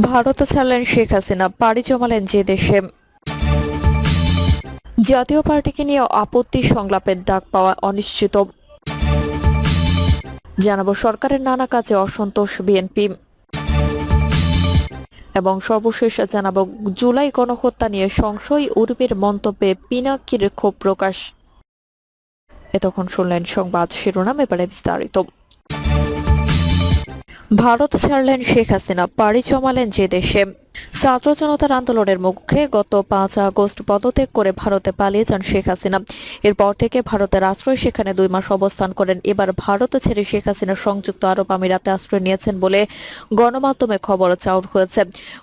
ভারত ছাড়লেন শেখ হাসিনা, পাড়ি জমালেন যে দেশে। জাতীয় পার্টিকে নিয়ে আপত্তি সংলাপের ডাক পাওয়া অনিশ্চিত। জানাবো সরকারের নানা কাজে অসন্তোষ বিএনপি। এবং সর্বশেষ জানাবো জুলাই গণহত্যা নিয়ে সংশয় উর্মির মন্তব্যে পিনাকির ক্ষোভ প্রকাশ। এতক্ষণ শুনলেন সংবাদ শিরোনাম, এবারে বিস্তারিত। ভারত ছাড়লেন শেখ হাসিনা, পাড়ি জমালেন যে দেশে। ছাত্র জনতার আন্দোলনের মুখে গত 5 আগস্ট পদত্যাগ করে ভারতে পালিয়ে যান শেখ হাসিনা। এরপর থেকে ভারতের আশ্রয় সেখানে 2 মাস অবস্থান করেন। এবার ভারত ছেড়ে শেখ হাসিনা সংযুক্ত আরব আমিরাতে আশ্রয় নিয়েছেন বলে গণমাধ্যমে খবর চাউর হয়েছে।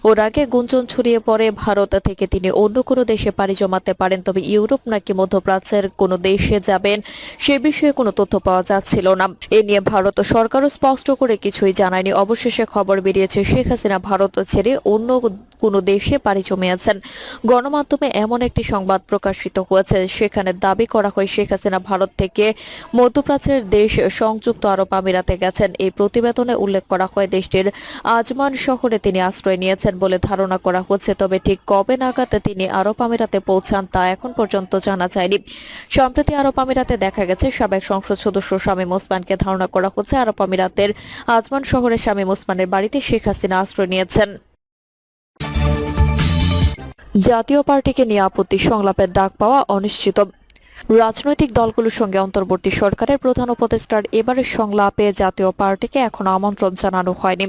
ওর আগে গুঞ্জন ছড়িয়ে পড়ে ভারত থেকে তিনি অন্য কোনো দেশে পাড়ি জমাতে পারেন, তবে ইউরোপ নাকি মধ্যপ্রাচ্যের কোনো দেশে যাবেন সে বিষয়ে কোনো তথ্য পাওয়া যাচ্ছিল না। এ নিয়ে ভারত সরকারও স্পষ্ট করে কিছুই জানায়নি। অবশেষে খবর বেরিয়েছে শেখ হাসিনা ভারত ছেড়ে অন্য কোনো দেশে পাড়ি জমিয়েছেন। গণমাধ্যমে এমন একটি সংবাদ প্রকাশিত হয়েছে, সেখানে দাবি করা হয় শেখ হাসিনা ভারত থেকে মধ্যপ্রাচ্যের দেশ সংযুক্ত আরব আমিরাতে গেছেন। এই প্রতিবেদনে উল্লেখ করা হয় দেশটির আজমান শহরে তিনি আশ্রয় নিয়েছেন বলে ধারণা করা হচ্ছে, তবে ঠিক কবে নাগাদ তিনি আরব আমিরাতে পৌঁছান তা এখন পর্যন্ত জানা যায়নি। সম্প্রতি আরব আমিরাতে দেখা গেছে সাবেক সংসদ সদস্য শামীম ওসমানকে ধারণা করা হচ্ছে আরব আমিরাতের আজমান শহরে শামীম ওসমানের বাড়িতে শেখ হাসিনা আশ্রয় নিয়েছেন। জাতীয় পার্টিকে নিয়ে আপত্তি সংলাপের ডাক পাওয়া অনিশ্চিত। রাজনৈতিক দলগুলোর সঙ্গে অন্তর্বর্তী সরকারের প্রধান উপদেষ্টার এবারের সংলাপে জাতীয় পার্টিকে এখনো আমন্ত্রণ জানানো হয়নি।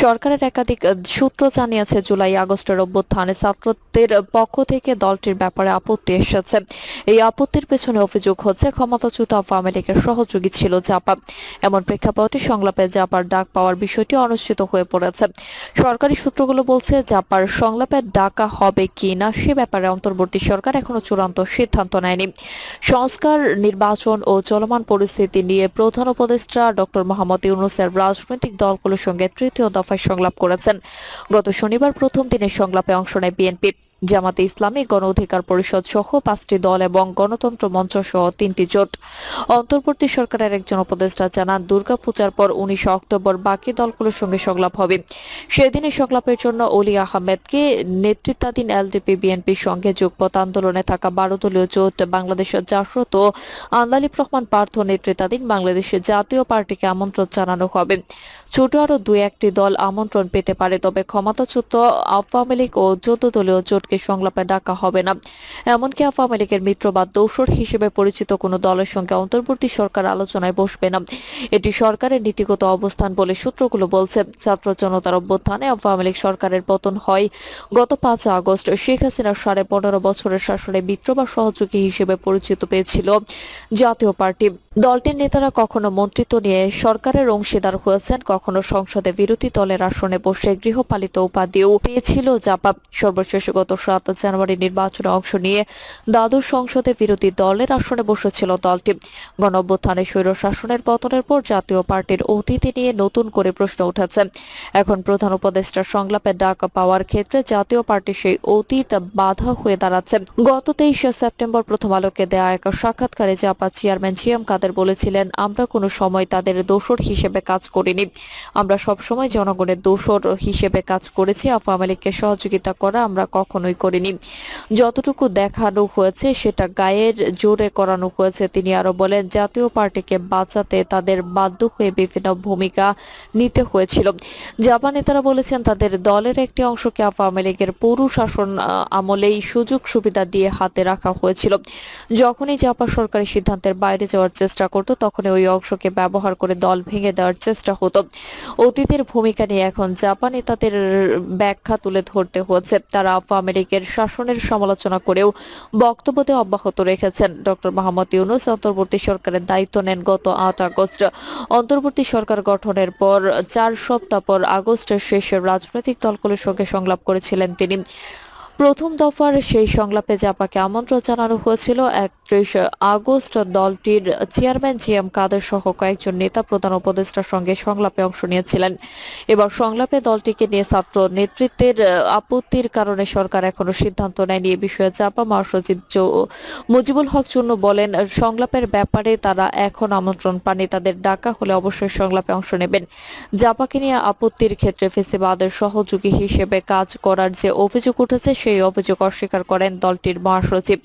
সরকারের একাধিক সূত্র জানিয়েছে জুলাই আগস্টের অভ্যুত্থানে ছাত্রদের পক্ষ থেকে দলটির ব্যাপারে আপত্তি এসেছে। এই আপত্তির পেছনে অভিযোগ হচ্ছে ক্ষমতাচ্যুত আওয়ামী লীগের সহযোগী ছিল জাপা। এমন প্রেক্ষাপটে সংলাপে জাপার ডাক পাওয়ার বিষয়টি অনিশ্চিত হয়ে পড়েছে। সরকারি সূত্রগুলো বলছে জাপার সংলাপে ডাকা হবে কি না সে ব্যাপারে অন্তর্বর্তী সরকার এখনো চূড়ান্ত সিদ্ধান্ত নেয়নি। সংস্কার, নির্বাচন ও চলমান পরিস্থিতি নিয়ে প্রধান উপদেষ্টা ডক্টর মোহাম্মদ ইউনূসের রাজনৈতিক দলগুলোর সঙ্গে তৃতীয় দফায় সংলাপ করেছেন। গত শনিবার প্রথম দিনের সংলাপে অংশ নেয় বিএনপি, জামাতে ইসলামী, গণ অধিকার পরিষদ সহ 5টি দল এবং গণতন্ত্র মঞ্চ সহ 3টি জোট। অন্তর্বর্তী সরকারের একজন উপদেষ্টা জানান, দুর্গাপূজার পর 19 অক্টোবর বাকি দলগুলোর সঙ্গে সংলাপ হবে। সেদিনের সংলাপের জন্য অলি আহমেদকে নেতৃত্বাধীন এলডিপি বিএনপির সঙ্গে যুগপৎ আন্দোলনে থাকা 12 দলীয় জোট বাংলাদেশ জাসদ ও আন্দালিব রহমান পার্থ নেতৃত্বাধীন বাংলাদেশের জাতীয় পার্টিকে আমন্ত্রণ জানানো হবে। ছোট আরো 2-1টি দল আমন্ত্রণ পেতে পারে, তবে ক্ষমতাচ্যুত আওয়ামী লীগ ও 14 দলীয় জোটকে সংলাপে ডাকা হবে না। এমনকি আওয়ামী লীগের মিত্র বা দোসর হিসেবে পরিচিত কোনো দলের সঙ্গে অন্তর্বর্তী সরকার আলোচনায় বসবে না। এটি সরকারের নীতিগত অবস্থান বলে সূত্রগুলো বলছে। ছাত্র জনতার অভ্যুত্থানে আওয়ামী লীগ সরকারের পতন হয় গত 5 আগস্ট। শেখ হাসিনার 15.5 বছরের শাসনে মিত্র বা সহযোগী হিসেবে পরিচিত পেয়েছিল জাতীয় পার্টি। দলটির নেতারা কখনো মন্ত্রিত্ব নিয়ে সরকারের অংশীদার হয়েছেন, কখনো সংসদে বিরোধী দলের আসনে বসে গৃহপালিত উপাধিও পেয়েছিল জাপা। সর্বশেষ গত 7 জানুয়ারি নির্বাচনে অংশ নিয়ে দ্বাদশ সংসদে বিরোধী দলের আসনে বসেছিল দলটি। গণঅভ্যুত্থানে স্বৈর শাসনের পতনের পর জাতীয় পার্টির অতীতে নিয়ে নতুন করে প্রশ্ন উঠেছে। এখন প্রধান উপদেষ্টার সংলাপে ডাক পাওয়ার ক্ষেত্রে জাতীয় পার্টি সেই অতীত বাধা হয়ে দাঁড়াচ্ছে। গত 23 সেপ্টেম্বর প্রথম আলোকে দেয়া এক সাক্ষাৎকারে জাপা চেয়ারম্যান জিএম কাদের বলেছিলেন, আমরা কোনো সময় তাদের দোসর হিসেবে কাজ করিনি। আমরা সবসময় জনগণের দোসর হিসেবে কাজ করেছি। আওয়ামী লীগকে সহযোগিতা করা আমরা কখনোই করিনি। যতটুকু দেখানো হয়েছে সেটা গায়ের জোরে করানো হয়েছে। তিনি আরো বলেন, জাতীয় পার্টিকে বাঁচাতে তাদের বাধ্য হয়ে বিভিন্ন ভূমিকা নিতে হয়েছিল। জাপা নেতারা বলেছেন, তাদের দলের একটি অংশকে আওয়ামী লীগের পুরো শাসন আমলেই সুযোগ সুবিধা দিয়ে হাতে রাখা হয়েছিল। যখনই জাপা সরকারি সিদ্ধান্তের বাইরে যাওয়ার চেষ্টা করত, তখনই ওই অংশকে ব্যবহার করে দল ভেঙে দেওয়ার চেষ্টা হতো। অতীতের ভূমিকা নিয়ে এখন জাপা নেতাদের ব্যাখ্যা তুলে ধরতে হচ্ছে। তারা আওয়ামী লীগের শাসনের সমালোচনা করেও বক্তব্য দেওয়া অব্যাহত রেখেছেন। ডক্টর মোহাম্মদ ইউনূস অন্তর্বর্তী সরকারের দায়িত্ব নেন গত 8 আগস্ট। অন্তর্বর্তী সরকার গঠনের পর 4 সপ্তাহ পর আগস্টের শেষে রাজনৈতিক দলগুলোর সঙ্গে সংলাপ করেছিলেন তিনি। প্রথম দফার সেই সংলাপে জাপাকে আমন্ত্রণ জানানো হয়েছিল ৩১ আগস্ট। দলটির চেয়ারম্যান জি এম কাদের সহ কয়েকজন নেতা প্রধান উপদেষ্টার সঙ্গে সংলাপে অংশ নিয়েছিলেন। এবার সংলাপে দলটিকে নিয়ে ছাত্র নেতৃত্বের আপত্তির কারণে সরকার এখনো সিদ্ধান্ত নেয়নি। এ বিষয়ে জাপা মহাসচিব মুজিবুল হক চুন্নু বলেন, সংলাপের ব্যাপারে তারা এখন আমন্ত্রণ পাননি, তাদের ডাকা হলে অবশ্যই সংলাপে অংশ নেবেন। জাপাকে নিয়ে আপত্তির ক্ষেত্রে ফেসিবাদের সহযোগী হিসেবে কাজ করার যে অভিযোগ উঠেছে সেই অভিযোগ অস্বীকার করেন দলটির মহাসচিব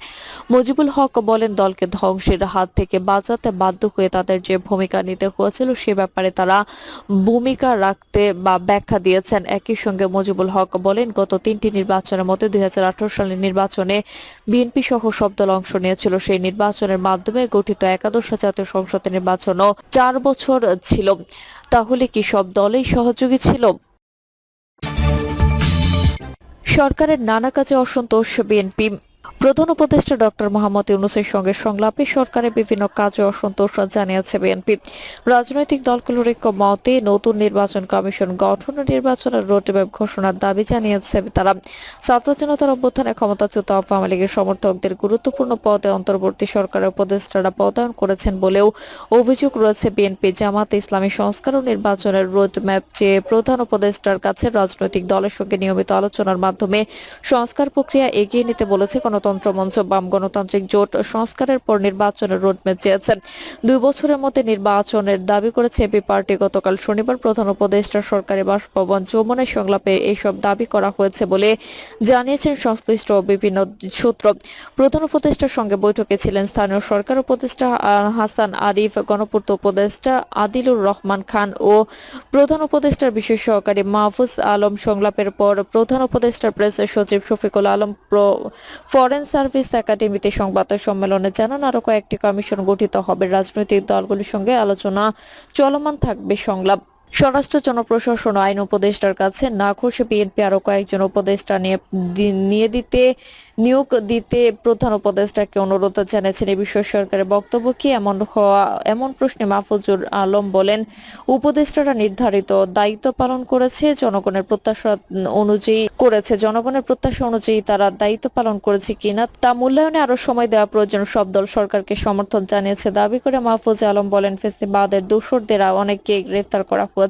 মুজিবুল হক। বলেন, দলকে ধ্বংসের হাত থেকে বাঁচাতে বাধ্য হয়ে তাদের যে ভূমিকা নিতে হয়েছিল সে ব্যাপারে তারা ভূমিকা রাখতে বা ব্যাখ্যা দিয়েছেন। একই সঙ্গে মুজিবুল হক বলেন, গত 3টি নির্বাচনের মধ্যে 2018 সালের নির্বাচনে বিএনপি সহ সব দল অংশ নিয়েছিল। সেই নির্বাচনের মাধ্যমে গঠিত একাদশ জাতীয় সংসদের নির্বাচনও 4 বছর ছিল। তাহলে কি সব দলই সহযোগী ছিল? সরকারের নানা কাজে অসন্তোষ বিএনপি। প্রধান উপদেষ্টা ডক্টর মোহাম্মদ ইউনূসের সঙ্গে সংলাপে সরকারের বিভিন্ন কাজে অসন্তোষ জানিয়েছে বিএনপি। রাজনৈতিক দলগুলোর ঐক্যমতে নতুন নির্বাচন কমিশন গঠন ও নির্বাচনের রোডম্যাপ ঘোষণার দাবি জানিয়েছে তারা। ছাত্র জনতার অভ্যুত্থানে ক্ষমতাচ্যুত আওয়ামী লীগের সমর্থকদের গুরুত্বপূর্ণ পদে অন্তর্বর্তী সরকারের উপদেষ্টারা পদায়ন করেছেন বলেও অভিযোগ রয়েছে বিএনপি। জামায়াতে ইসলামী সংস্কার ও নির্বাচনের রোডম্যাপ চেয়ে প্রধান উপদেষ্টার কাছে রাজনৈতিক দলের সঙ্গে নিয়মিত আলোচনার মাধ্যমে সংস্কার প্রক্রিয়া এগিয়ে নিতে বলেছে গণতন্ত্র মঞ্চ। বাম গণতান্ত্রিক জোট সংস্কারের পর নির্বাচনের রোডম্যাপ চেয়েছে। 2 বছরের মধ্যে নির্বাচনের দাবি করেছে এবি পার্টি। গতকাল শনিবার প্রধান উপদেষ্টা সরকারি বাসভবন যমুনায় সংলাপে এইসব দাবি করা হয়েছে বলে জানিয়েছেন সংশ্লিষ্ট বিভিন্ন সূত্র। প্রধান উপদেষ্টার সঙ্গে বৈঠকে ছিলেন স্থানীয় সরকার উপদেষ্টা হাসান আরিফ, গণপূর্ত উপদেষ্টা আদিলুর রহমান খান ও প্রধান উপদেষ্টার বিশেষ সহকারী মাহফুজ আলম। সংলাপের পর প্রধান উপদেষ্টার প্রেস সচিব শফিকুল আলম ফরেন সার্ভিস একাডেমিতে সংবাদ সম্মেলনে জানান, আরো কয়েকটি কমিশন গঠিত হবে। রাজনৈতিক দলগুলির সঙ্গে আলোচনা চলমান থাকবে। সংলাপ স্বরাষ্ট্র, জনপ্রশাসন ও আইন উপদেষ্টার কাছে নাখোশ বিএনপি। আরো কয়েকজন উপদেষ্টা নিয়োগ দিতে প্রধান উপদেষ্টাকে অনুরোধ জানিয়েছেন। এ বিষয়ে সরকারের বক্তব্য কি এমন প্রশ্নে মাহফুজুর আলম বলেন, উপদেষ্টারা নির্ধারিত দায়িত্ব পালন করেছে, জনগণের প্রত্যাশা অনুযায়ী তারা দায়িত্ব পালন করেছে কিনা তা মূল্যায়নে আরো সময় দেওয়া প্রয়োজন। সব দল সরকারকে সমর্থন জানিয়েছে দাবি করে মাহফুজ আলম বলেন, ফেসিবাদের দোসরদের অনেককে গ্রেফতার করা হয়েছে।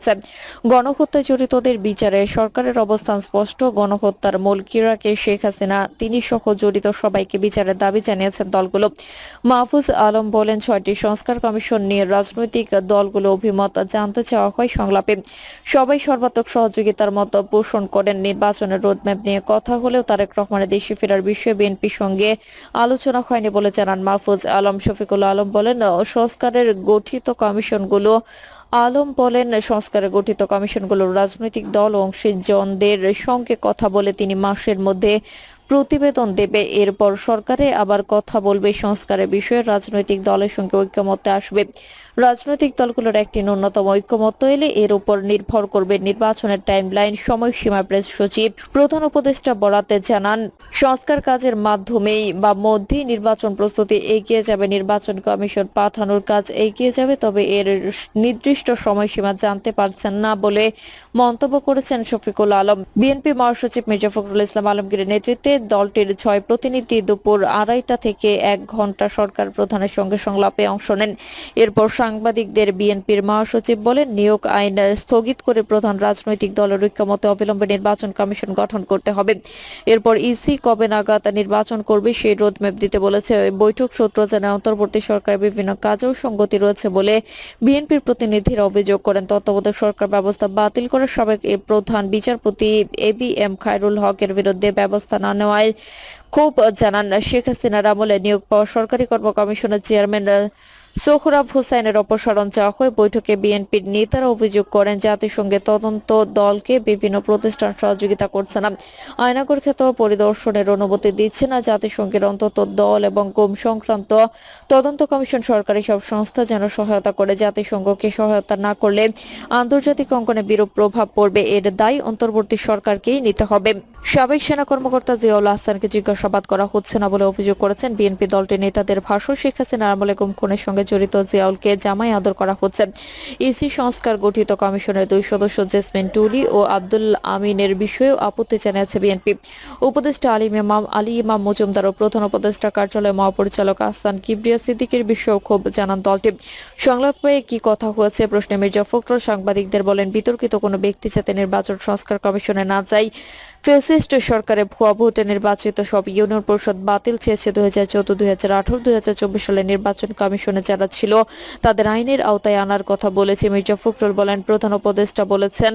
গণহত্যায় জড়িতদের বিচারে সরকারের অবস্থান স্পষ্ট। গণহত্যার মূল কিরাকে শেখ হাসিনা, তিনি সহ জড়িত সবাইকে বিচারের দাবি জানিয়েছেন দলগুলো। মাহফুজ আলম বলেন, 6টি সংস্কার কমিশন নিয়ে রাজনৈতিক দলগুলো অভিমত জানতে চাওয়া হয়। সংলাপে সবাই সর্বাত্মক সহযোগিতার মত পোষণ করেন। নির্বাচনের রোডম্যাপ নিয়ে কথা হলেও তারেক রহমানের দেশে ফেরার বিষয়ে বিএনপির সঙ্গে আলোচনা হয়নি বলে জানান মাহফুজ আলম। শফিকুল আলম বলেন, সংস্কারের গঠিত কমিশনগুলো রাজনৈতিক দল ও অংশীজনদের সঙ্গে কথা বলে 3 মাসের মধ্যে প্রতিবেদন দেবে। এরপর সরকারে আবার কথা বলবে। সংস্কারের বিষয়ে রাজনৈতিক দলের সঙ্গে ঐক্যমত্যে আসবে। রাজনৈতিক দলগুলোর একটি ন্যূনতম ঐক্যমত্য এলে এর উপর নির্ভর করবে নির্বাচনের টাইমলাইন, সময়সীমা। প্রেস সচিব প্রধান উপদেষ্টা বরাতে জানান, সংস্কার কাজের মাধ্যমেই বা মধ্যেই নির্বাচন প্রস্তুতি এগিয়ে যাবে। নির্বাচন কমিশন পাঠানোর কাজ এগিয়ে যাবে, তবে এর নির্দিষ্ট সময়সীমা জানতে পারছেন না বলে মন্তব্য করেছেন শফিকুল আলম। বিএনপি মহাসচিব মির্জা ফখরুল ইসলাম আলমগীরের নেতৃত্বে দলটির 6 প্রতিনিধি দুপুর 2:30টা থেকে 1 ঘণ্টা সরকার প্রধানের সঙ্গে সংলাপে অংশ নেন। এরপর সাংবাদিকদের বিএনপির মহাসচিব বলেন, নিয়োগ আইন স্থগিত করে প্রধান রাজনৈতিক দলের ঐক্যমতে অবিলম্বে নির্বাচন কমিশন গঠন করতে হবে। এরপর ইসি কবে নাগাদ নির্বাচন করবে সেই রোডম্যাপ দিতে বলেছে। বৈঠক সূত্র জানায়, অন্তর্বর্তী সরকারের বিভিন্ন কাজেও সঙ্গতি রয়েছে বলে বিএনপির প্রতিনিধিরা অভিযোগ করেন। তত্ত্বাবধায়ক সরকার ব্যবস্থা বাতিল করে সাবেক প্রধান বিচারপতি এবিএম খায়রুল হকের বিরুদ্ধে ব্যবস্থা না নেওয়ায় ক্ষোভ জানান। শেখ হাসিনার আমলে নিয়োগ পাওয়া সরকারি কর্ম কমিশনের চেয়ারম্যান সোহরাব হোসাইনের অপসারণ চাওয়া হয়। বৈঠকে বিএনপির নেতারা অভিযোগ করেন, জাতিসংঘের তদন্ত দলকে বিভিন্ন প্রতিষ্ঠান সহযোগিতা করছে না, আয়নাগর ক্ষেত পরিদর্শনের অনুমতি দিচ্ছে না। জাতিসংঘের অন্তত দল এবং গুম সংক্রান্ত তদন্ত কমিশন সরকারি সব সংস্থা যেন সহায়তা করে। জাতিসংঘকে সহায়তা না করলে আন্তর্জাতিক অঙ্গনে বিরূপ প্রভাব পড়বে। এর দায় অন্তর্বর্তী সরকারকেই নিতে হবে। সাবেক সেনা কর্মকর্তা জিয়াউল আহসানকে জিজ্ঞাসাবাদ করা হচ্ছে না বলে অভিযোগ করেছেন বিএনপি দলটির নেতাদের ভাষ্য। শেখ হাসিনার আমলে গুম খুনের সঙ্গে জড়িত জিয়াউলকে জামাই আদর করা হচ্ছে। ইসি সংস্কার গঠিত কমিশনের 2 সদস্য জেসমিন টুলি ও আব্দুল আমিনের বিষয়েও আপত্তি জানিয়েছে বিএনপি। উপদেষ্টা আলী ইমাম মজুমদার ও প্রধান উপদেষ্টা কার্যালয়ের মহাপরিচালক আহসান কিবরিয়া সিদ্দিকীর বিষয়েও ক্ষোভ জানান দলটি। সংলাপে কি কথা হয়েছে প্রশ্নে মির্জা ফখরুল সাংবাদিকদের বলেন, বিতর্কিত কোনো ব্যক্তি যাতে নির্বাচন সংস্কার কমিশনে না যায়। ফ্যাসিস্ট সরকারের ভুয়া ভোটে নির্বাচিত সব ইউনিয়ন পরিষদ বাতিল চেয়েছে। 2014, 2018, 2024 সালে নির্বাচন কমিশনে যারা ছিল তাদের আইনের আওতায় আনার কথা বলেছে মির্জা ফখরুল বলেন। প্রধান উপদেষ্টা বলেছেন,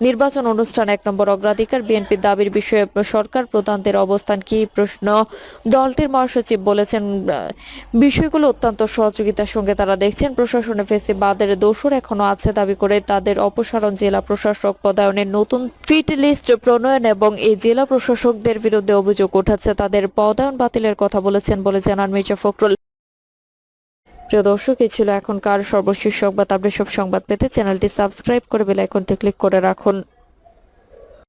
নির্বাচন অনুষ্ঠান 1 নম্বর অগ্রাধিকার। বিএনপির দাবির বিষয়ে সরকার প্রধানদের অবস্থান কি প্রশ্ন। দলটির মহাসচিব বলেছেন, বিষয়গুলো অত্যন্ত সহযোগিতার সঙ্গে তারা দেখছেন। প্রশাসনে ফেসিবাদের দোষর এখনো আছে দাবি করে তাদের অপসারণ, জেলা প্রশাসক পদায়নের নতুন ফিট লিস্ট প্রণয়ন এবং এই জেলা প্রশাসকদের বিরুদ্ধে অভিযোগ উঠাচ্ছে তাদের পদায়ন বাতিলের কথা বলেছেন বলে জানান মির্জা ফখরুল। প্রিয় দর্শক, এই ছিল এখনকার সর্বশেষ সংবাদ। আপডেট সব সংবাদ পেতে চ্যানেলটি সাবস্ক্রাইব করে বেল আইকনটি ক্লিক করে রাখুন।